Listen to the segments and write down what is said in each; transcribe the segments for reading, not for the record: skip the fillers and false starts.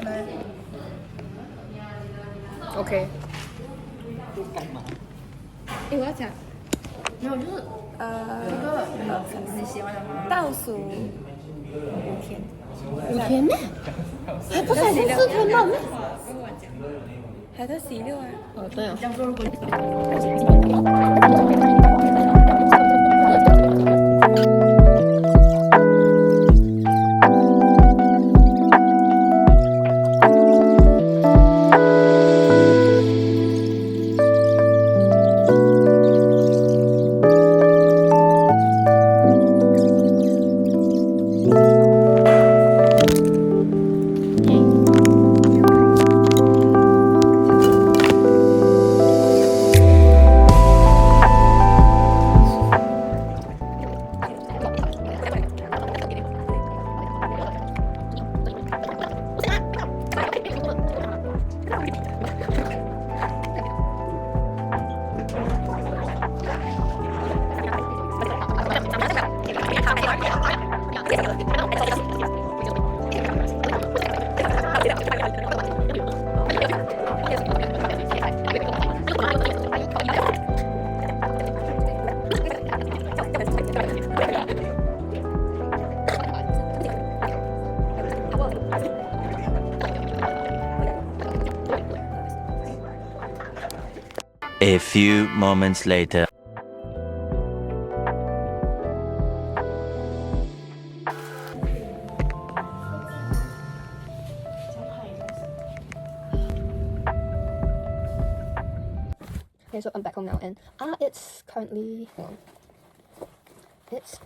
来。OK。干嘛？我要讲，没有，就是这个你喜欢的吗？倒数5天。5天呢？还不才14天吗？跟我讲。还在16啊？哦，对哦。这样说如果A few moments later. Okay, so I'm back home now, and it's currently it's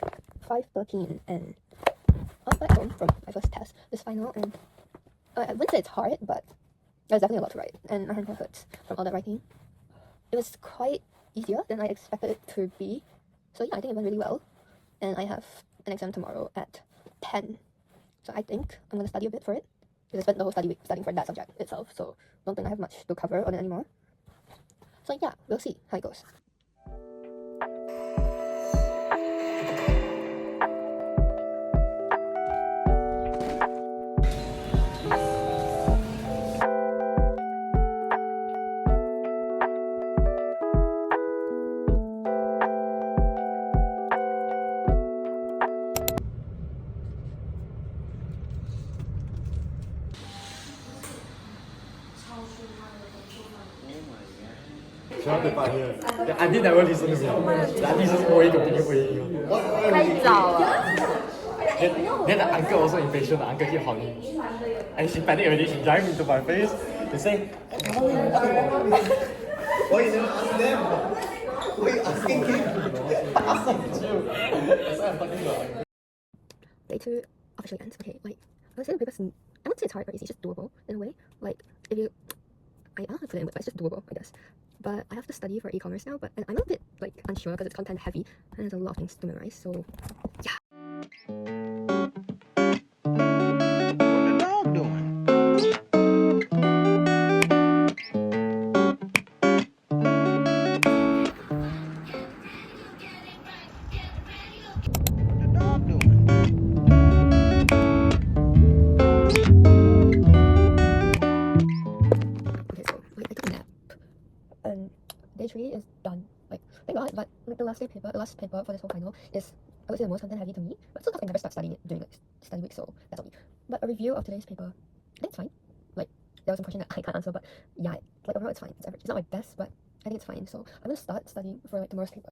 5:13, and I'm back home from my first test, this final, and I wouldn't say it's hard, but there's definitely a lot to write, and my hand hurts from all the writing. It was quite easier than I expected it to be, so yeah, I think it went really well, and I have an exam tomorrow at 10, so I think I'm gonna study a bit for it, because I spent the whole study week studying for that subject itself, so I don't think I have much to cover on it anymore. So yeah, we'll see how it goes. The auntie never listen to me. The auntie just always continue. 太早了。Then the uncle also impatient. The uncle keep holding. And she panic already. She drive into my face. They say, Why you never ask them? Why you asking him? that's why I'm talking to her. Day 2 officially ends. Okay, like honestly, the papers, I wouldn't say it's hard, but it's just doable in a way. Like if you, I don't have to put it in words, but it's just doable, I guess. But I have to study for e-commerce now, but I'm a bit like unsure because it's content heavy and there's a lot of things to memorize. So yeah. What the dog doing? Okay, so like I took a nap and day 3 is done. Like thank God, but like the last paper for this whole final is, I would say, the most content heavy to me. But still, because I never start studying it during like study week, so that's on me. But a review of today's paper, I think it's fine. Like there was some question that I can't answer, but yeah, like overall it's fine. It's average. It's not my best, but I think it's fine. So I'm gonna start studying for like tomorrow's paper.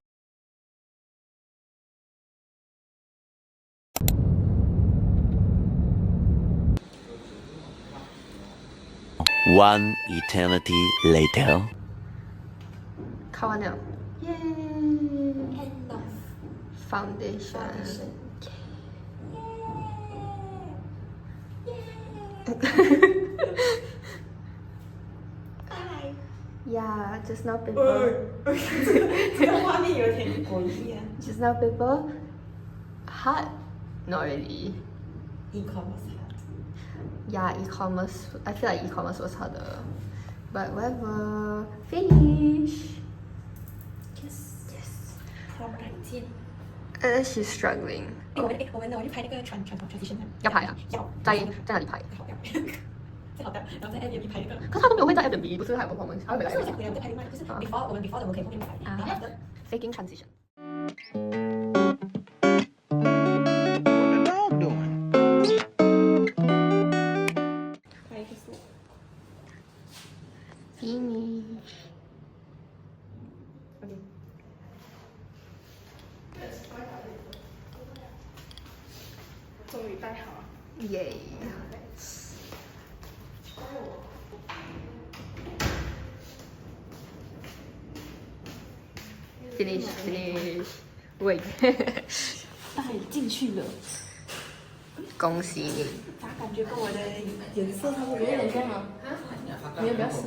One eternity later. 考完了 Yay! End of foundation. Yeah, just now paper. 这个画面有点诡异啊。Just now paper hard? Not really. E-commerce hard. Yeah, e-commerce. I feel like e-commerce was harder. But whatever. Finish. Yes. Prom 19。She's struggling. 我们去拍那个 transition 要拍啊？要在哪里拍？好要。最好的，然后在 Airbnb 拍一个。可是他都没有会在 Airbnb，不是还有 performance，他会回来是我想回来再拍另外一个，就是 before 我们 before 的 work 后面拍，然后 after faking transition。 What the dog doing? 拍一个树。 Finish。终于戴好了。耶。Finish。喂。戴进去了。恭喜你。咋感觉跟我的颜色差不多？有点像啊。没有比较深。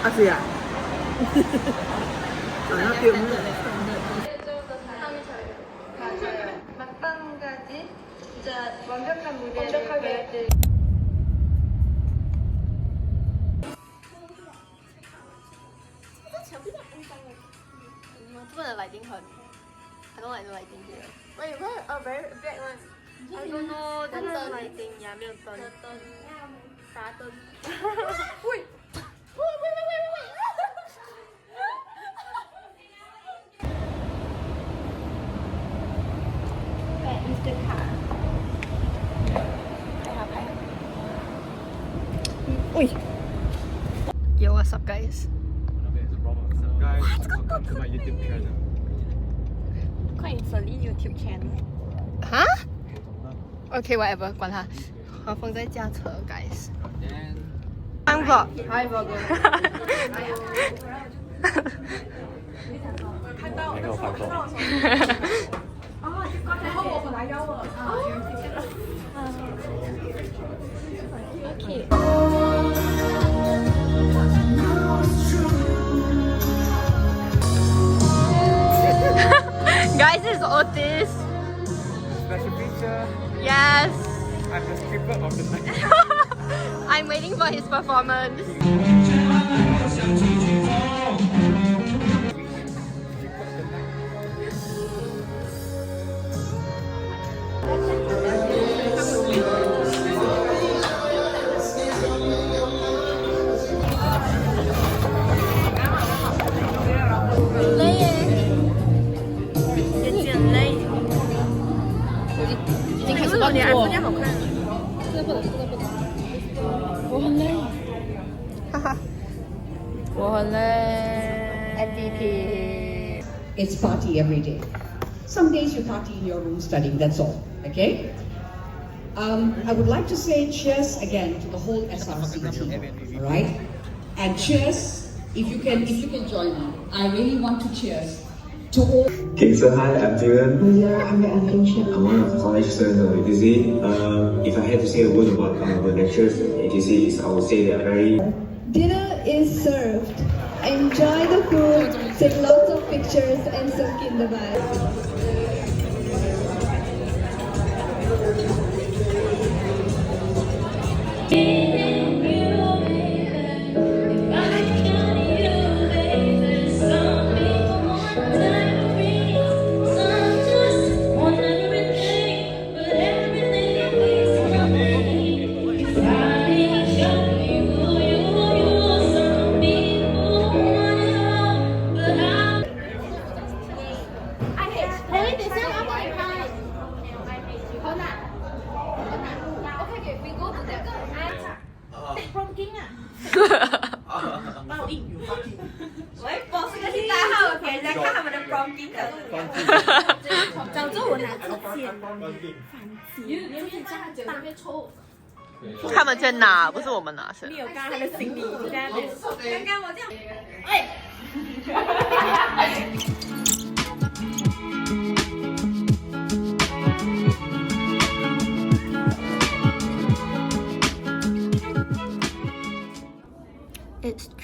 Asli ya? Anak filmnya. 막방까지 진짜 완벽한 무대를 보여드릴 这边的 lighting 很 I don't like the lighting here. Wait, what? A very big one. I don't know. 这个 lighting 呀，没有灯。啥灯？喂！ Yo, what's up, guys? Guys, welcome to my YouTube channel. 快点整理 YouTube channel。 哈 ？Okay, whatever，管他。和风在驾车 ，guys。I'm vlog。Hi vlog。看到，没给我拍过。然后我本来邀了。Guys, this is Otis. Special feature. Yes. I'm the stripper of the night. I'm waiting for his performance. MVP. It's party every day. Some days you party in your room studying, that's all, okay? I would like to say cheers again to the whole SRC team, all right? And cheers, if you can join me. I really want to cheers to all. Okay, so hi, I'm Dylan. I'm one of the college students of DANI.HZ. If I had to say a word about the lectures at DANI.HZ, I would say they are very... Dinner is served. Enjoy the food, take lots of pictures and soak in the vibe.喂，我是个新大号，给人家看他们的 prom king 的。早知道我拿这件，他们在拿，不是我们拿，是。你有刚刚他的行李在那边。刚刚我这样，哎。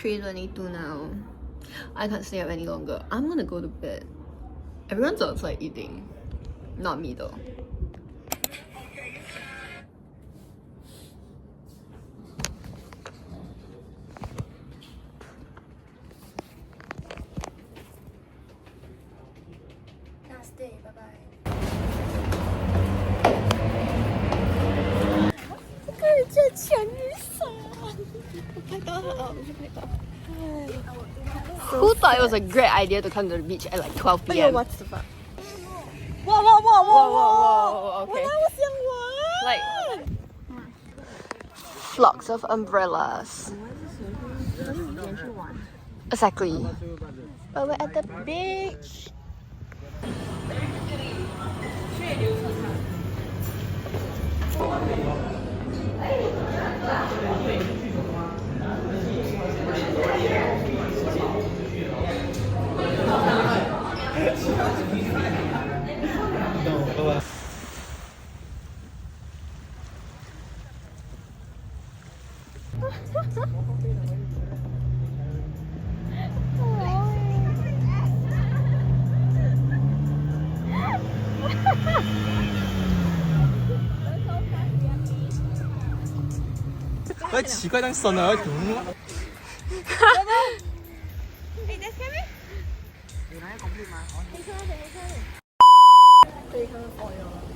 3:22 now. I can't stay up any longer. I'm gonna go to bed. Everyone's outside eating. Not me though. Last day, bye bye. Who thought it was a great idea to come to the beach at like 12 p.m.? What's the fuck? Whoa, okay. Like flocks of umbrellas. Exactly. But we're at the beach.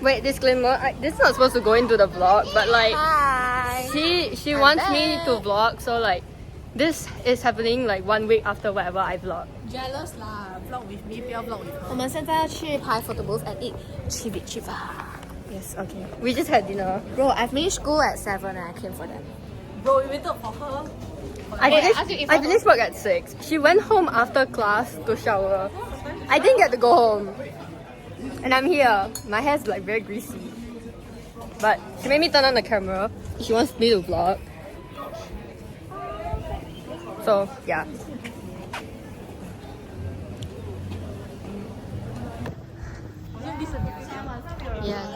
Wait, disclaimer, this is not supposed to go into the vlog, but like she wants me to vlog, so like this is happening like 1 week after whatever I vlog. Jealous lah, vlog with me, 不要 vlog with her. 我们现在要去拍 photo booth and eat chibi chiba. Yes, okay. We just had dinner. Bro, I finished school at 7 and I came for that. Bro, we waited for her. I finished work at 6. She went home after class to shower. I didn't get to go home. And I'm here. My hair's like very greasy. But she made me turn on the camera. She wants me to vlog. So, yeah. Yes.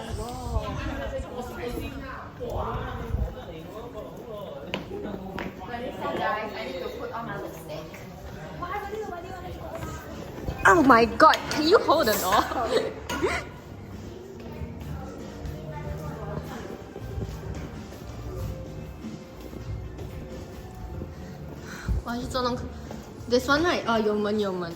Oh my god, can you hold the door? This one right? Oh, 有门.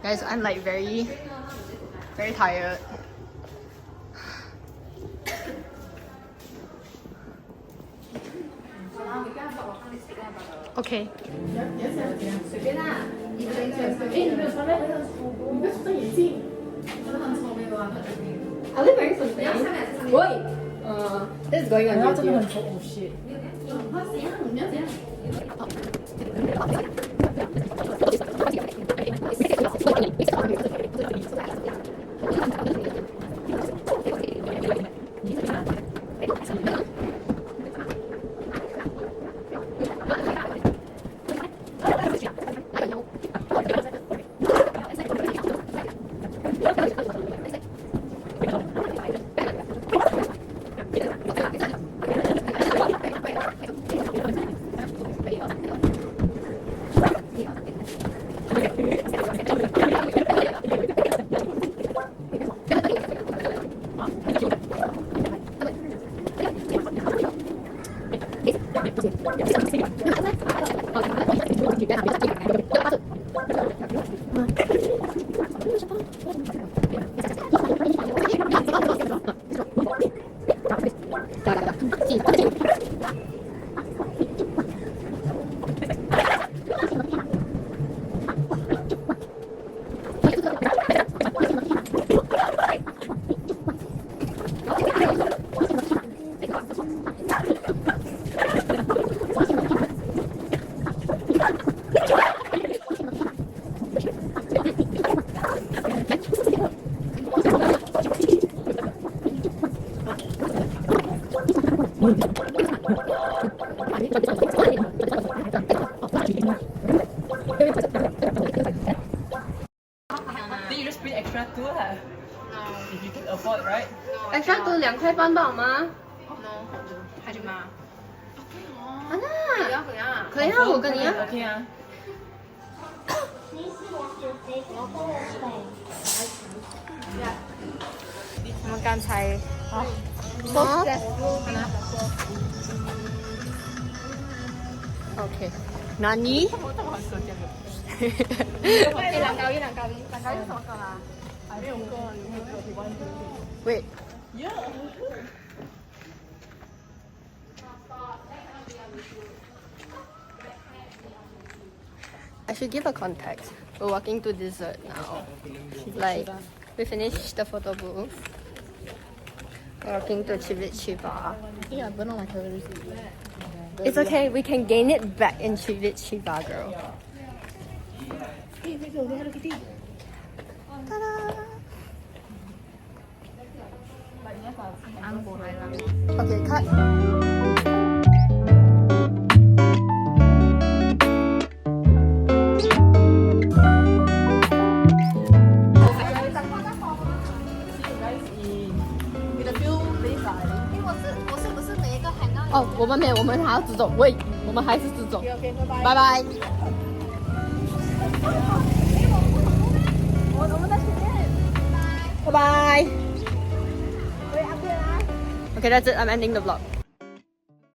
Guys, I'm like very tired. Okay. Are we wearing something? Wait. This is going on YouTube. Oh shit. Then you just print extra 2 lah. No. If you can afford, right? Extra 2 2块半不好吗？ 하지 마. 하나. 그냥. 可以啊，我跟你啊。 OK 啊。我们刚才啊，说 OK， 那你？一两高一，两高一，两高一什么歌啊？还没有歌，你会歌体关注。Wait。I should give a context. We're walking to dessert now. Like, we finished the photo booth. We're walking to Chivichiba. Yeah, but not like her. It's okay, we can gain it back in Chivichiba, girl. Hey, Hello Kitty. Okay, cut. Oh, 我们没有，我们还要直走。喂，我们还是直走。OK， 拜拜。拜拜。我们在前面。拜拜。Okay, that's it. I'm ending the vlog.